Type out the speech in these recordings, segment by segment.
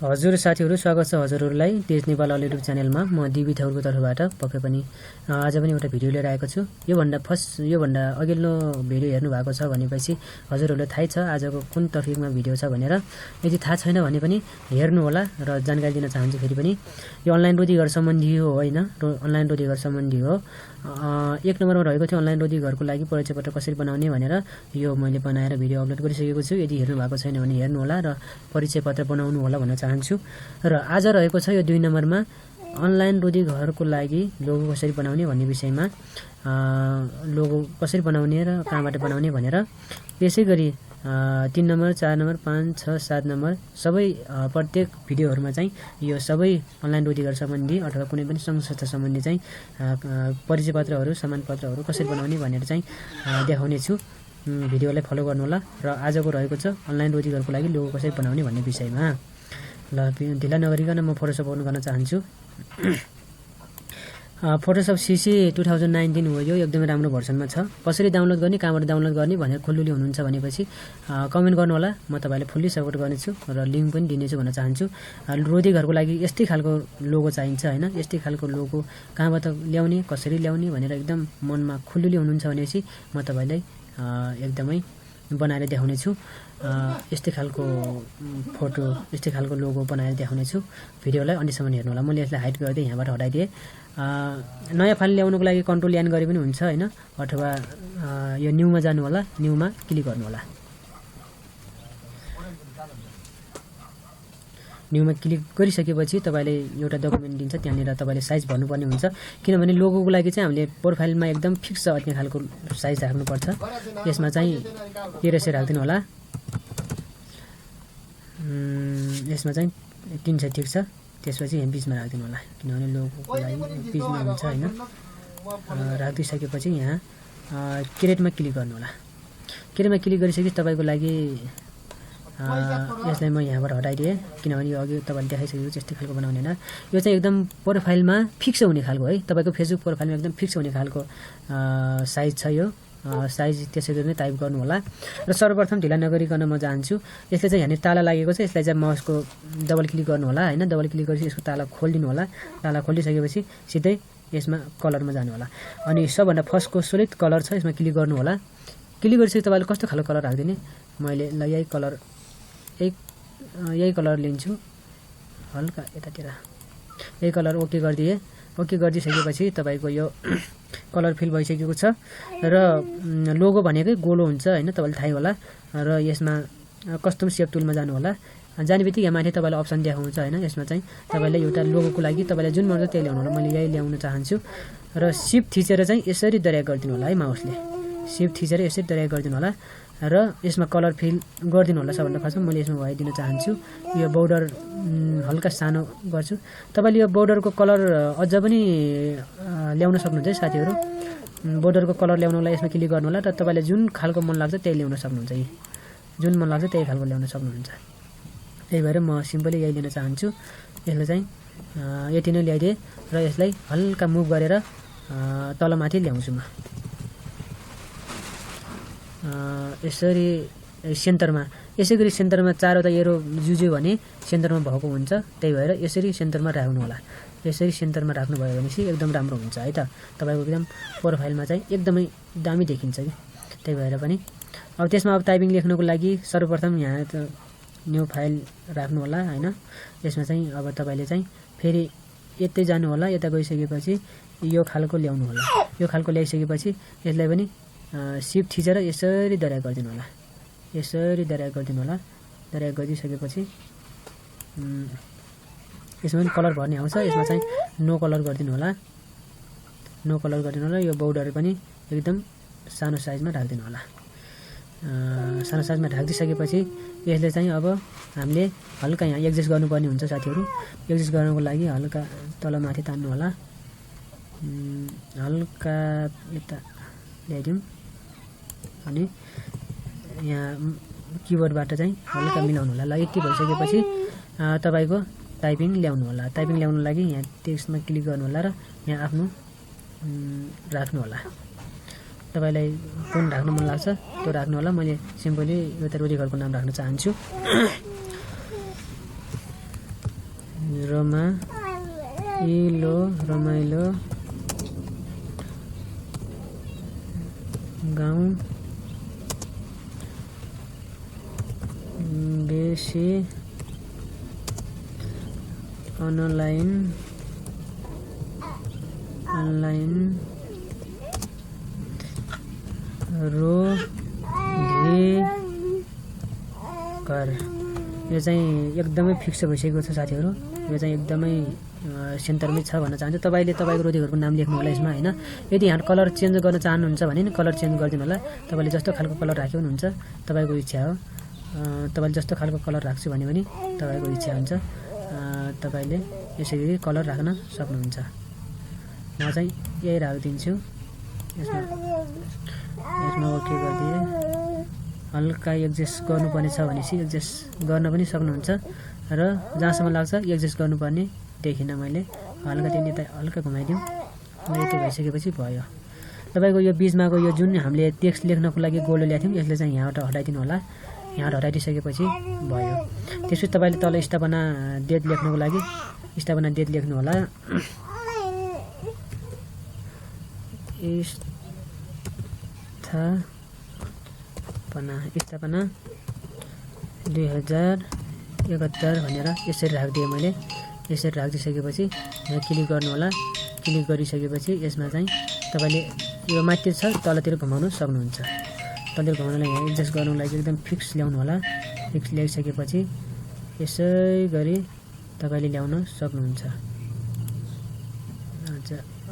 हजुर साथीहरु स्वागत छ हजुरहरुलाई तेज नेपाल युट्युब च्यानलमा। म DB थौरको तर्फबाट पक्कै पनि आज पनि एउटा भिडियो लिएर आएको छु। यो भन्दा अघिल्लो भिडियो हेर्नु भएको छ भनेपछि हजुरहरुलाई थाहै छ आजको कुन टपिकमा भिडियो छ भनेर। यदि थाहा छैन भने पनि हेर्नु होला र जानकारी दिन चाहन्छु। फेरि पनि यो अनलाइन रोजगार सम्बन्धी हो हैन, अनलाइन रोजगार सम्बन्धी हो। एक नम्बरमा रहेको थियो अनलाइन रोजगारको लागि परिचय पत्र कसरी बनाउने भनेर। यो मैले बनाएर भिडियो अपलोड गरिसकेको छु। यदि हेर्नु भएको छैन भने हेर्नु होला र परिचय पत्र बनाउनु होला भन्न चाहन्छु। र आज रहेको छ यो 2 नम्बरमा अनलाइन रोजगारको लागि लोगो कसरी बनाउने भन्ने विषयमा। लोगो कसरी बनाउने र कहाँबाट बनाउने भनेर। यसैगरी 3 नम्बर 4 नम्बर 5 6 7 नम्बर सबै प्रत्येक भिडियोहरुमा चाहिँ यो सबै अनलाइन रोजगार सम्बन्धी अथवा कुनै पनि संस्था सम्बन्धी चाहिँ परिचय पत्रहरु समान पत्रहरु कसरी बनाउने भनेर चाहिँ देखाउने छु। भिडियोलाई फलो गर्नु होला। र आजको रहेको छ अनलाइन रोजगारको लागि लोगो कसरी बनाउने भन्ने विषयमा। ल ढिला नगरिकन म फोटोशप ओपन गर्न चाहन्छु। फोटोशप CC 2019 हो। यो एकदमै राम्रो भर्सनमा छ। कसरी डाउनलोड गर्ने, कहाँबाट डाउनलोड गर्ने भनेर खुल्लुली हुनुहुन्छ भनेपछि कमेन्ट गर्नु होला। म तपाईलाई फुल्ली सपोर्ट गर्नेछु र लिंक पनि दिनेछु भन्न चाहन्छु। रोजगारको लागि यस्तै खालको लोगो चाहिन्छ हैन। यस्तै खालको लोगो कहाँबाट ल्याउने, कसरी ल्याउने भनेर एकदम मनमा खुल्लुली हुनुहुन्छ भनेपछि म तपाईलाई एकदमै बनाएर देखाउने छु। यस्तै खालको फोटो, यस्तै खालको लोगो बनाएर देखाउने छु। भिडियोलाई अन्तिमसम्म हेर्नु होला। मैले यसलाई हाइड गर्दै यहाँबाट हटाइदिए। नयाँ फाइल ल्याउनको लागि कन्ट्रोल एन गरे पनि हुन्छ हैन, अथवा यो न्यूमा जानु होला। न्यूमा क्लिक गर्नु होला। न्यूमा क्लिक गरिसकेपछि तपाईले एउटा डकुमेन्ट दिन्छ। त्यहाँनिर तपाईले साइज भर्नुपर्ने हुन्छ। किनभने लोगोको लागि चाहिँ हामीले प्रोफाइलमा एकदम फिक्स अट्ने खालको साइज राख्नु पर्छ। यसमा चाहिँ 1300 राख्दिनु होला। यसमा चाहिँ 300 ठिक छ। त्यसपछि यहाँ बीचमा राख्दिनु होला किनभने लोगोको लागि बीचमा हुन्छ हैन। राखिसकेपछि यहाँ क्रिएटमा क्लिक गर्नु होला। क्रिएटमा क्लिक गरिसकेपछि तपाईको लागि यसलाई म यहाँबाट हटाइदिए किनभने यो अघि तपाईले देखाइसकेको यस्तै खालको बनाउने हैन। यो चाहिँ एकदम प्रोफाइलमा फिक्स हुने खालको है। तपाईको फेसबुक प्रोफाइलमा एकदम फिक्स हुने खालको साइज छ यो। साइज त्यसरी नै टाइप गर्नु होला। र सर्वप्रथम ढिला नगरिकन म जान्छु। यसले चाहिँ यहाँ ताला लागेको छ। यसलाई चाहिँ माउसको डबल क्लिक गर्नु होला हैन। डबल क्लिक गरेपछि यसको ताला खोलिदिनु होला। ताला खोलिसकेपछि सिधै यसमा कलरमा जानु होला। अनि सबभन्दा फर्स्टको सोलिड कलर छ, यसमा क्लिक गर्नु होला। क्लिक गरिसकेपछि तपाईले कस्तो खालको कलर राख्दिने, मैले ल यही कलर लिन्छु। हल्का यतातिर यही कलर ओके गरिदिए। ओके गरिदिसकेपछि तपाईको यो कलर फिल भइसकेको छ। र लोगो भनेकै गोलो हुन्छ हैन, तपाईलाई थाहै होला। र यसमा कस्टम शेप टुलमा जानु होला। जानेबित्तिकै यहाँ माथि तपाईलाई अप्सन देखाउँछ हैन। यसमा चाहिँ तपाईलाई एउटा लोगोको लागि तपाईलाई जुन मन छ त्यही ल्याउनु होला। मैले यही ल्याउन चाहन्छु। र शिफ्ट थिचेर चाहिँ यसरी ड्र्याग गरिदिनु होला है माउसले। शिफ्ट थिचेर यसरी ड्र्याग गरिदिनु होला। र यसमा कलर फिल गरिदिनु होला। सबभन्दा फर्स्टमा मैले यसमा भइदिन चाहन्छु। यो बोर्डर हल्का सानो गर्छु। तपाईले यो बोर्डरको कलर अझ पनि ल्याउन सक्नुहुन्छ है साथीहरु। बोर्डरको कलर ल्याउनलाई यसमा क्लिक गर्नु होला। र तपाईले जुन खालको मन लाग्छ त्यही ल्याउन सक्नुहुन्छ। जुन मन लाग्छ त्यही खालको ल्याउन सक्नुहुन्छ। त्यही भएर म सिम्पली यही लिन चाहन्छु। यसले चाहिँ यति नै ल्याइदिए र यसलाई हल्का मुभ गरेर तलमाथि ल्याउँछु म। यसरी सेन्टरमा, यसैगरी सेन्टरमा चारवटा एरो जुज्यो भने सेन्टरमा भएको हुन्छ। त्यही भएर यसरी सेन्टरमा राख्नु होला। यसरी सेन्टरमा राख्नु भयो भने चाहिँ एकदम राम्रो हुन्छ है त। तपाईको एकदम प्रोफाइलमा चाहिँ एकदमै दामी देखिन्छ कि। त्यही भएर पनि अब त्यसमा अब टाइपिङ लेख्नको लागि सर्वप्रथम यहाँ न्यू फाइल राख्नु होला हैन। यसमा चाहिँ अब तपाईले चाहिँ फेरि यतै जानु होला। यता गइसकेपछि यो खालको ल्याउनु होला। यो खालको ल्याइसकेपछि यसलाई पनि शिफ्ट थिचेर यसरी ड्र्याग गरिदिनु होला। यसरी ड्र्याग गरिदिनु होला। ड्र्याग गरिसकेपछि यसमा पनि कलर भर्ने आउँछ। यसमा चाहिँ नो कलर गरिदिनु होला। नो कलर गरिदिनु होला। यो बोर्डर पनि एकदम सानो साइजमा राखिदिनु होला। सानो साइजमा राखिदिसकेपछि यसले चाहिँ अब हामीले हल्का यहाँ एडजस्ट गर्नुपर्ने हुन्छ साथीहरु। एडजस्ट गर्नको लागि हल्का तलमाथि तान्नु होला। हल्का यता ल्याइदिउँ। अनि यहाँ किबोर्डबाट चाहिँ हल्का मिलाउनु होला। ल यति भइसकेपछि तपाईको टाइपिङ ल्याउनु होला। टाइपिङ ल्याउनको लागि यहाँ टेक्स्टमा क्लिक गर्नु होला र यहाँ आफ्नो राख्नु होला। तपाईलाई कुन राख्न मन लाग्छ त्यो राख्नु होला। मैले सिम्पली एउटा रोजगारको नाम राख्न चाहन्छु। रमाइलो गाउँ बेसी अनलाइन रोजगार यो चाहिँ एकदमै फिक्स भइसकेको छ साथीहरू। यो चाहिँ एकदमै सेन्टरमै छ भन्न चाहन्छु। तपाईँले तपाईँको रोजगारको नाम लेख्नु होला यसमा हैन। यदि यहाँ कलर चेन्ज गर्न चाहनुहुन्छ भने नि कलर चेन्ज गरिदिनु होला। तपाईँले जस्तो खालको कलर राख्यो भने हुन्छ, तपाईँको इच्छा हो। तपाईँले जस्तो खालको कलर राख्छु भने पनि तपाईँको इच्छा हुन्छ। तपाईँले यसरी कलर राख्न सक्नुहुन्छ। म चाहिँ यही राखिदिन्छु। यसमा ओके गरिदिए। हल्का एडजस्ट गर्नुपर्ने छ भनेपछि एडजस्ट गर्न पनि सक्नुहुन्छ र जहाँसम्म लाग्छ एडजस्ट गर्नुपर्ने देखिनँ मैले। हल्का त्यहाँ यता हल्का घुमाइदिउँ। यति भइसकेपछि भयो। तपाईँको यो बिचमाको यो जुन हामीले टेक्स्ट लेख्नको लागि गोलो ल्याएको थियौँ यसले चाहिँ यहाँबाट हटाइदिनु होला। यहाँबाट हटाइदिसकेपछि भयो। त्यसपछि तपाईँले तल स्थापना डेट लेख्नको लागि स्थापना डेट लेख्नु होला। स्थापना 2071 भनेर यसरी राखिदिएँ मैले। यसरी राखिदिसकेपछि यहाँ क्लिक गर्नु होला। क्लिक गरिसकेपछि यसमा चाहिँ तपाईँले यो माथि छ तलतिर घुमाउन सक्नुहुन्छ। तलतिर घुमाउनलाई यहाँ एडजस्ट गर्नुको लागि एकदम फिक्स ल्याउनु होला। फिक्स ल्याइसकेपछि यसै गरी तपाईँले ल्याउन सक्नुहुन्छ।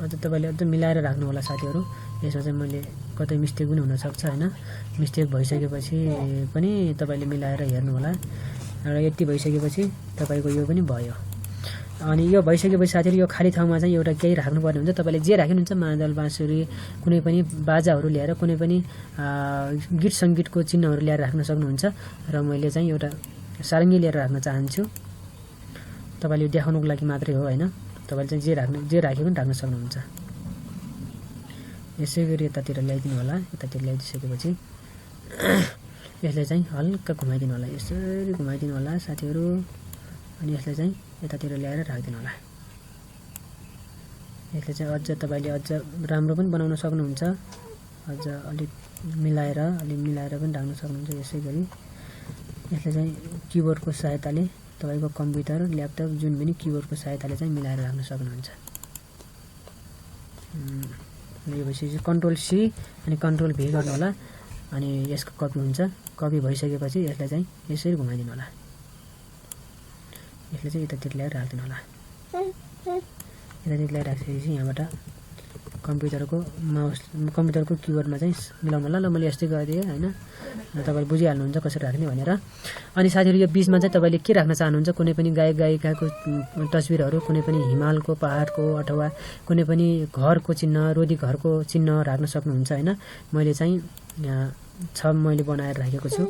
अझ तपाईँले अझ मिलाएर राख्नु होला साथीहरू। यसमा चाहिँ मैले कतै मिस्टेक पनि हुनसक्छ हैन। मिस्टेक भइसकेपछि पनि तपाईँले मिलाएर हेर्नु होला। र यति भइसकेपछि तपाईँको यो पनि भयो। अनि यो भइसकेपछि साथीहरू यो खाली ठाउँमा चाहिँ एउटा केही राख्नुपर्ने हुन्छ। तपाईँले जे राख्नुहुन्छ मादल बाँसुरी कुनै पनि बाजाहरू ल्याएर कुनै पनि गीत सङ्गीतको चिन्हहरू ल्याएर राख्न सक्नुहुन्छ। र मैले चाहिँ एउटा सारङ्गी लिएर राख्न चाहन्छु। तपाईँले देखाउनुको लागि मात्रै हो हैन। तपाईँले चाहिँ जे राख्यो पनि राख्न सक्नुहुन्छ। यसै गरी यतातिर ल्याइदिनु होला। यतातिर ल्याइदिसकेपछि यसलाई चाहिँ हल्का घुमाइदिनु होला। यसरी घुमाइदिनु होला साथीहरू। अनि यसलाई चाहिँ यतातिर ल्याएर राखिदिनु होला। यसले चाहिँ अझ तपाईँले अझ राम्रो पनि बनाउन सक्नुहुन्छ। अझ अलिक मिलाएर पनि राख्न सक्नुहुन्छ। यसै गरी यसले चाहिँ किबोर्डको सहायताले तपाईँको कम्प्युटर ल्यापटप जुन पनि किबोर्डको सहायताले चाहिँ मिलाएर राख्न सक्नुहुन्छ। यो भइसकेपछि कन्ट्रोल सी अनि कन्ट्रोल भी गर्नु होला। अनि यसको कपी हुन्छ। कपी भइसकेपछि यसलाई चाहिँ यसरी घुमाइदिनु होला। यसले चाहिँ यतातिर ल्याएर राखिदिनु होला। यतातिर ल्याएर राखिसकेपछि यहाँबाट कम्प्युटरको किबोर्डमा चाहिँ मिलाउनु होला। ल मैले यस्तै गरिदिएँ हैन। तपाईँले बुझिहाल्नुहुन्छ कसरी राख्ने भनेर। अनि साथीहरू यो बिचमा चाहिँ तपाईँले के राख्न चाहनुहुन्छ, कुनै पनि गायक गायिकाको तस्बिरहरू, कुनै पनि हिमालको पहाडको अथवा कुनै पनि घरको चिन्ह, रोदी घरको चिन्ह राख्न सक्नुहुन्छ हैन। मैले चाहिँ मैले बनाएर राखेको छु।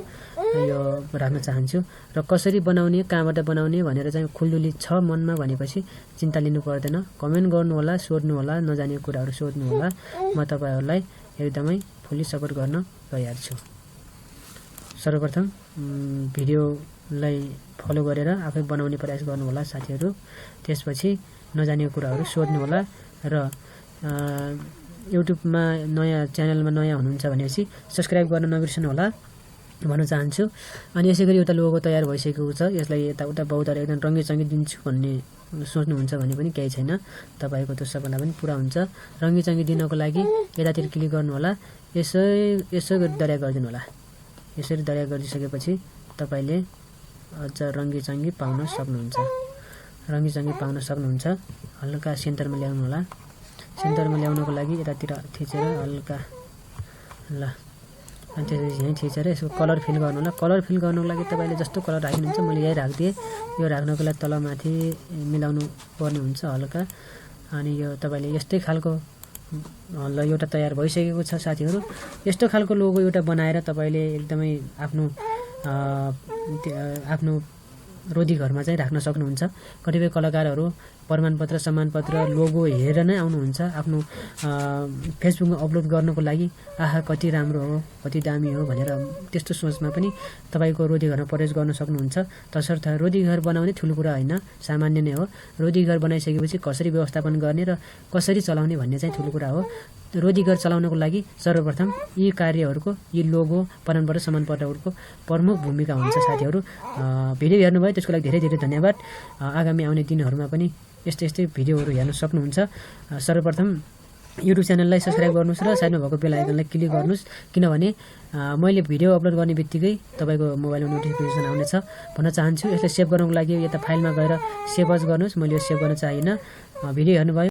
यो राख्न चाहन्छु। र कसरी बनाउने, कहाँबाट बनाउने भनेर चाहिँ खुल्दुली छ मनमा भनेपछि चिन्ता लिनु पर्दैन। कमेन्ट गर्नु होला, सोध्नु होला, नजानेको कुराहरू सोध्नु होला। म तपाईँहरूलाई एकदमै फुल्ली सपोर्ट गर्न तयार छु। सर्वप्रथम भिडियोलाई फलो गरेर आफै बनाउने प्रयास गर्नु होला साथीहरू। त्यसपछि नजानेको कुराहरू सोध्नु होला। र युट्युबमा नयाँ च्यानलमा नयाँ हुनुहुन्छ भनेपछि सब्स्क्राइब गर्न नबिर्सनु होला भन्न चाहन्छु। अनि यसै गरी एउटा लोगो तयार भइसकेको छ। यसलाई यताउता बहुतार एकदम रङ्गीचङ्गी दिन्छु भन्ने सोच्नुहुन्छ भने पनि केही छैन। तपाईँको त्यो सपना पनि पुरा हुन्छ। रङ्गीचङ्गी दिनको लागि यतातिर क्लिक गर्नु होला। यसो गरी दर्या गरिदिनु होला। यसरी दर्या गरिसकेपछि तपाईँले अझ रङ्गीचङ्गी पाउन सक्नुहुन्छ। हल्का सेन्टरमा ल्याउनु होला। सेन्टरमा ल्याउनको लागि यतातिर थिचेर हल्का ल अनि त्यसपछि यहीँ थिचेर यसको कलर फिल गर्नु होला। कलर फिल गर्नुको लागि तपाईँले जस्तो कलर राख्नुहुन्छ मैले यही राखिदिएँ। यो राख्नको लागि तलमाथि मिलाउनु पर्ने हुन्छ हल्का। अनि यो तपाईँले यस्तै खालको ल एउटा तयार भइसकेको छ साथीहरू। यस्तो खालको लोगो एउटा बनाएर तपाईँले एकदमै आफ्नो रोदी घरमा चाहिँ राख्न सक्नुहुन्छ। कतिपय कलाकारहरू प्रमाणपत्र सम्मानपत्र लोगो हेरेर नै आउनुहुन्छ आफ्नो फेसबुकमा अपलोड गर्नको लागि। आहा कति राम्रो हो, कति दामी हो भनेर त्यस्तो सोचमा पनि तपाईँको रोधी घरमा प्रवेश गर्न सक्नुहुन्छ। तसर्थ रोधी घर बनाउने ठुलो कुरा होइन, सामान्य नै हो। रोधी घर बनाइसकेपछि कसरी व्यवस्थापन गर्ने र कसरी चलाउने भन्ने चाहिँ ठुलो कुरा हो। रोधी घर चलाउनको लागि सर्वप्रथम यी कार्यहरूको, यी लोगो प्रमाणपत्र सम्मानपत्रहरूको प्रमुख भूमिका हुन्छ। साथीहरू भिडियो हेर्नुभयो त्यसको लागि धेरै धेरै धन्यवाद। आगामी आउने दिनहरूमा पनि यस्तै भिडियोहरू हेर्न सक्नुहुन्छ। सर्वप्रथम युट्युब च्यानललाई सब्सक्राइब गर्नुहोस् र साइडमा भएको बेल आइकनलाई क्लिक गर्नुहोस्, किनभने मैले भिडियो अपलोड गर्ने बित्तिकै तपाईँको मोबाइलमा नोटिफिकेसन आउनेछ। भन्न चाहन्छु यसलाई सेभ गर्नको लागि यता फाइलमा गएर सेभ अज गर्नुहोस्। मैले यो सेभ गर्न चाहिनँ। भिडियो हेर्नुभयो।